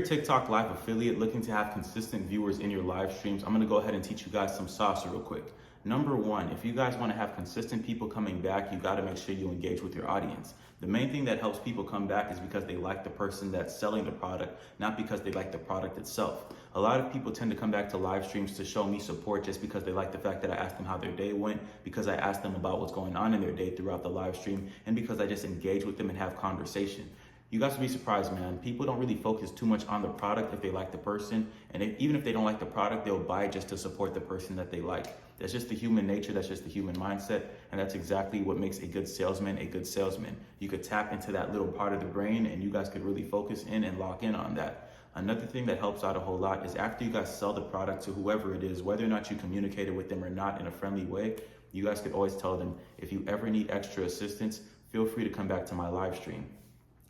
TikTok live affiliate looking to have consistent viewers in your live streams, I'm going to go ahead and teach you guys some sauce real quick. Number one, if you guys want to have consistent people coming back, you got to make sure you engage with your audience. The main thing that helps people come back is because they like the person that's selling the product, not because they like the product itself. A lot of people tend to come back to live streams to show me support just because they like the fact that I asked them how their day went, because I asked them about what's going on in their day throughout the live stream, and because I just engage with them and have conversation. You guys will be surprised, man. People don't really focus too much on the product if they like the person. And even if they don't like the product, they'll buy it just to support the person that they like. That's just the human nature. That's just the human mindset. And that's exactly what makes a good salesman a good salesman. You could tap into that little part of the brain and you guys could really focus in and lock in on that. Another thing that helps out a whole lot is after you guys sell the product to whoever it is, whether or not you communicated with them or not in a friendly way, you guys could always tell them, if you ever need extra assistance, feel free to come back to my live stream.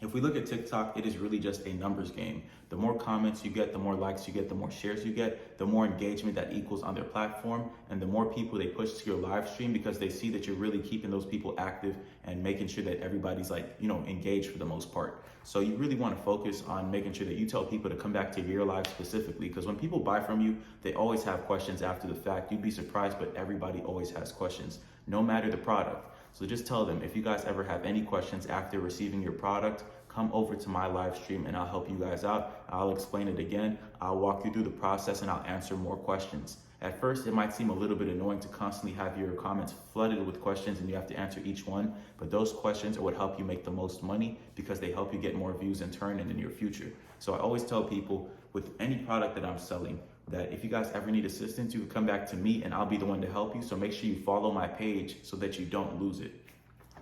If we look at TikTok, it is really just a numbers game. The more comments you get, the more likes you get, the more shares you get, the more engagement that equals on their platform, and the more people they push to your live stream because they see that you're really keeping those people active and making sure that everybody's engaged for the most part. So you really want to focus on making sure that you tell people to come back to your live specifically, because when people buy from you, they always have questions after the fact. You'd be surprised, but everybody always has questions, no matter the product. So just tell them, if you guys ever have any questions after receiving your product, come over to my live stream and I'll help you guys out. I'll explain it again. I'll walk you through the process and I'll answer more questions. At first, it might seem a little bit annoying to constantly have your comments flooded with questions and you have to answer each one, but those questions are what help you make the most money because they help you get more views in turn in the near future. So I always tell people with any product that I'm selling that if you guys ever need assistance, you can come back to me and I'll be the one to help you. So make sure you follow my page so that you don't lose it.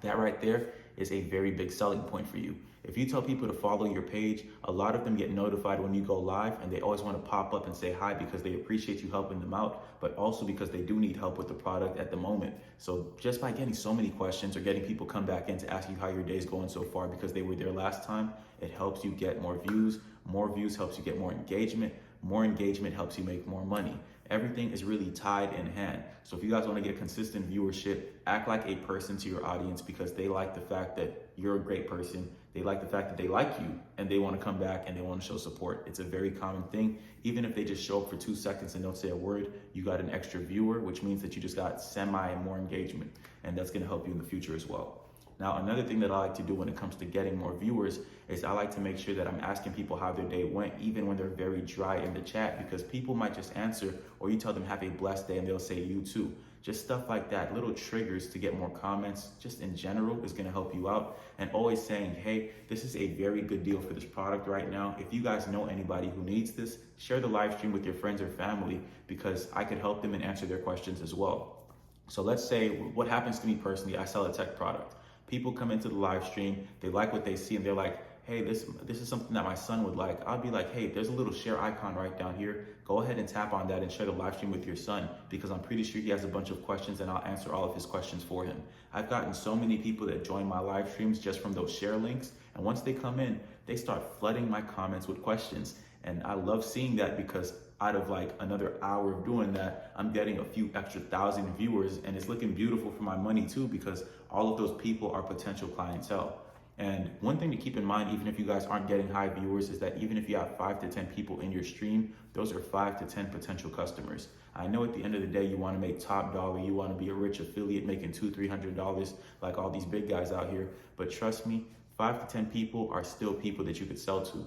That right there is a very big selling point for you. If you tell people to follow your page, a lot of them get notified when you go live and they always want to pop up and say hi because they appreciate you helping them out, but also because they do need help with the product at the moment. So just by getting so many questions or getting people come back in to ask you how your day's going so far because they were there last time, it helps you get more views. More views helps you get more engagement. More engagement helps you make more money. Everything is really tied in hand. So if you guys want to get consistent viewership, act like a person to your audience because they like the fact that you're a great person. They like the fact that they like you and they want to come back and they want to show support. It's a very common thing. Even if they just show up for 2 seconds and don't say a word, you got an extra viewer, which means that you just got semi more engagement. And that's going to help you in the future as well. Now, another thing that I like to do when it comes to getting more viewers is I like to make sure that I'm asking people how their day went, even when they're very dry in the chat, because people might just answer, or you tell them have a blessed day and they'll say you too. Just stuff like that, little triggers to get more comments, just in general is gonna help you out. And always saying, hey, this is a very good deal for this product right now. If you guys know anybody who needs this, share the live stream with your friends or family because I could help them and answer their questions as well. So let's say what happens to me personally, I sell a tech product. People come into the live stream, they like what they see, and they're like, hey, this is something that my son would like. I'll be like, hey, there's a little share icon right down here. Go ahead and tap on that and share the live stream with your son because I'm pretty sure he has a bunch of questions and I'll answer all of his questions for him. I've gotten so many people that join my live streams just from those share links. And once they come in, they start flooding my comments with questions. And I love seeing that because out of like another hour of doing that, I'm getting a few extra 1,000 viewers and it's looking beautiful for my money too because all of those people are potential clientele. And one thing to keep in mind, even if you guys aren't getting high viewers, is that even if you have 5 to 10 people in your stream, those are 5 to 10 potential customers. I know at the end of the day, you want to make top dollar. You want to be a rich affiliate making $200-300 like all these big guys out here. But trust me, 5 to 10 people are still people that you could sell to.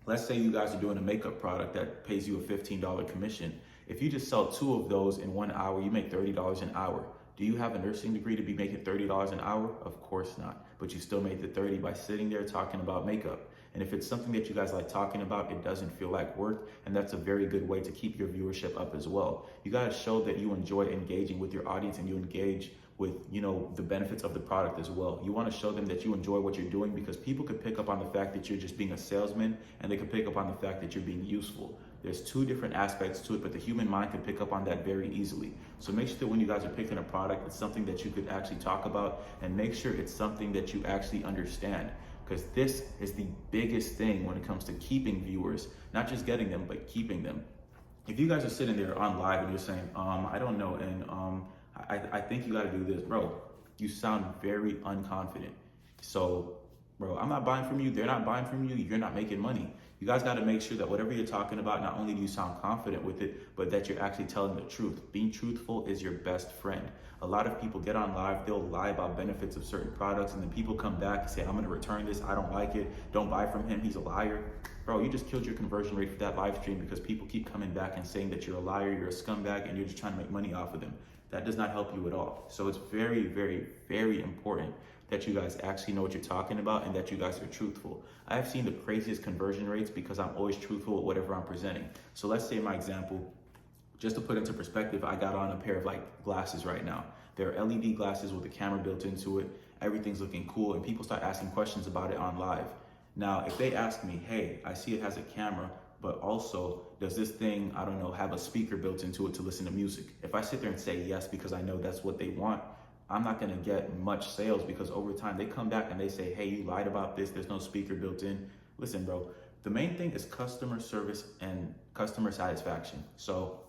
Let's say you guys are doing a makeup product that pays you a $15 commission. If you just sell 2 of those in 1 hour, you make $30 an hour. Do you have a nursing degree to be making $30 an hour? Of course not. But you still made the 30 by sitting there talking about makeup. And if it's something that you guys like talking about, it doesn't feel like work. And that's a very good way to keep your viewership up as well. You got to show that you enjoy engaging with your audience and you engage with, the benefits of the product as well. You want to show them that you enjoy what you're doing because people could pick up on the fact that you're just being a salesman and they could pick up on the fact that you're being useful. There's 2 different aspects to it, but the human mind can pick up on that very easily. So make sure that when you guys are picking a product, it's something that you could actually talk about and make sure it's something that you actually understand. Because this is the biggest thing when it comes to keeping viewers, not just getting them, but keeping them. If you guys are sitting there on live and you're saying, I don't know, and I think you got to do this, bro, you sound very unconfident. So, bro, I'm not buying from you. They're not buying from you. You're not making money. You guys got to make sure that whatever you're talking about, not only do you sound confident with it, but that you're actually telling the truth. Being truthful is your best friend. A lot of people get on live, they'll lie about benefits of certain products, and then people come back and say, I'm going to return this, I don't like it, don't buy from him, he's a liar. Bro, you just killed your conversion rate for that live stream because people keep coming back and saying that you're a liar, you're a scumbag, and you're just trying to make money off of them. That does not help you at all. So it's very, very, very important that you guys actually know what you're talking about and that you guys are truthful. I have seen the craziest conversion rates because I'm always truthful with whatever I'm presenting. So let's say my example, just to put into perspective, I got on a pair of glasses right now. They're LED glasses with a camera built into it. Everything's looking cool, and people start asking questions about it on live. Now, if they ask me, hey, I see it has a camera, but also, does this thing, I don't know, have a speaker built into it to listen to music? If I sit there and say yes because I know that's what they want, I'm not gonna get much sales because over time they come back and they say, hey, you lied about this, there's no speaker built in. Listen, bro, the main thing is customer service and customer satisfaction. So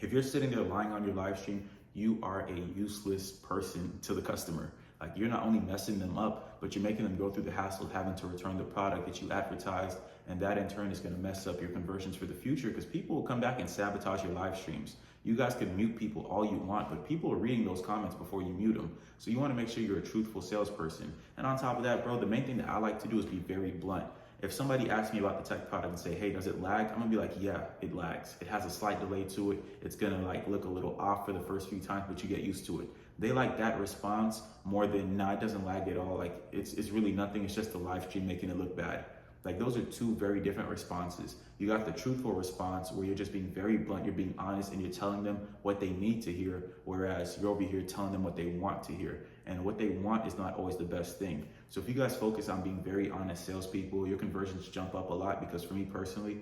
if you're sitting there lying on your live stream, you are a useless person to the customer. You're not only messing them up, but you're making them go through the hassle of having to return the product that you advertised, and that in turn is going to mess up your conversions for the future because people will come back and sabotage your live streams. You guys can mute people all you want, but people are reading those comments before you mute them. So you want to make sure you're a truthful salesperson. And on top of that, bro, the main thing that I like to do is be very blunt. If somebody asks me about the tech product and say, hey, does it lag? I'm gonna be like, yeah, it lags. It has a slight delay to it. It's gonna look a little off for the first few times, but you get used to it. They like that response more than, nah, it doesn't lag at all. It's really nothing. It's just the live stream making it look bad. Those are two very different responses. You got the truthful response where you're just being very blunt, you're being honest, and you're telling them what they need to hear, whereas you're over here telling them what they want to hear. And what they want is not always the best thing. So if you guys focus on being very honest salespeople, your conversions jump up a lot because for me personally,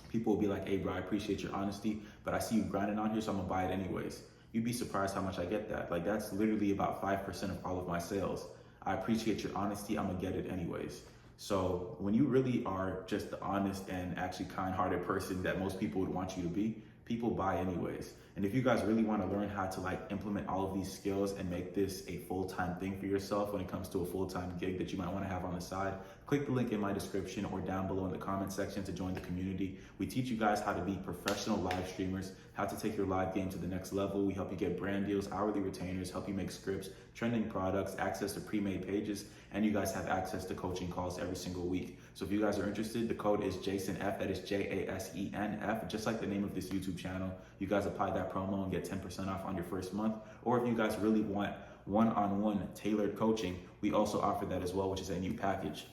people will be like, hey bro, I appreciate your honesty, but I see you grinding on here, so I'm gonna buy it anyways. You'd be surprised how much I get that. That's literally about 5% of all of my sales. I appreciate your honesty, I'm gonna get it anyways. So when you really are just the honest and actually kind-hearted person that most people would want you to be, people buy anyways. And if you guys really want to learn how to implement all of these skills and make this a full-time thing for yourself when it comes to a full-time gig that you might want to have on the side, click the link in my description or down below in the comment section to join the community. We teach you guys how to be professional live streamers, how to take your live game to the next level. We help you get brand deals, hourly retainers, help you make scripts, trending products, access to pre-made pages, and you guys have access to coaching calls every single week. So if you guys are interested, the code is JASONF, that is JASENF, just like the name of this YouTube channel. You guys apply that promo and get 10% off on your first month. Or if you guys really want one-on-one tailored coaching, we also offer that as well, which is a new package.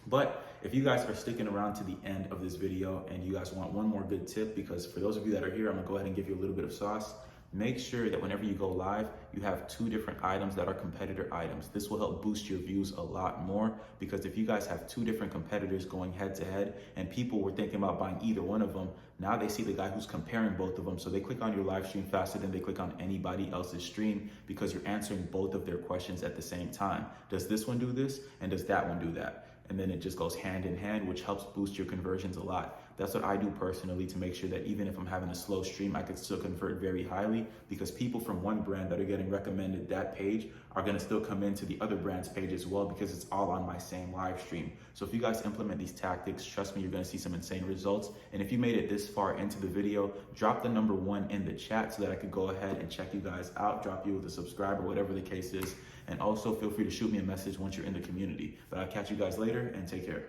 But if you guys are sticking around to the end of this video and you guys want one more good tip, because for those of you that are here, I'm gonna go ahead and give you a little bit of sauce. Make sure that whenever you go live, you have 2 different items that are competitor items. This will help boost your views a lot more because if you guys have 2 different competitors going head to head and people were thinking about buying either one of them, now they see the guy who's comparing both of them. So they click on your live stream faster than they click on anybody else's stream because you're answering both of their questions at the same time. Does this one do this? And does that one do that? And then it just goes hand in hand, which helps boost your conversions a lot. That's what I do personally to make sure that even if I'm having a slow stream, I can still convert very highly because people from one brand that are getting recommended that page are gonna still come into the other brand's page as well because it's all on my same live stream. So if you guys implement these tactics, trust me, you're gonna see some insane results. And if you made it this far into the video, drop the number 1 in the chat so that I could go ahead and check you guys out, drop you with a subscribe or whatever the case is. And also feel free to shoot me a message once you're in the community. But I'll catch you guys later and take care.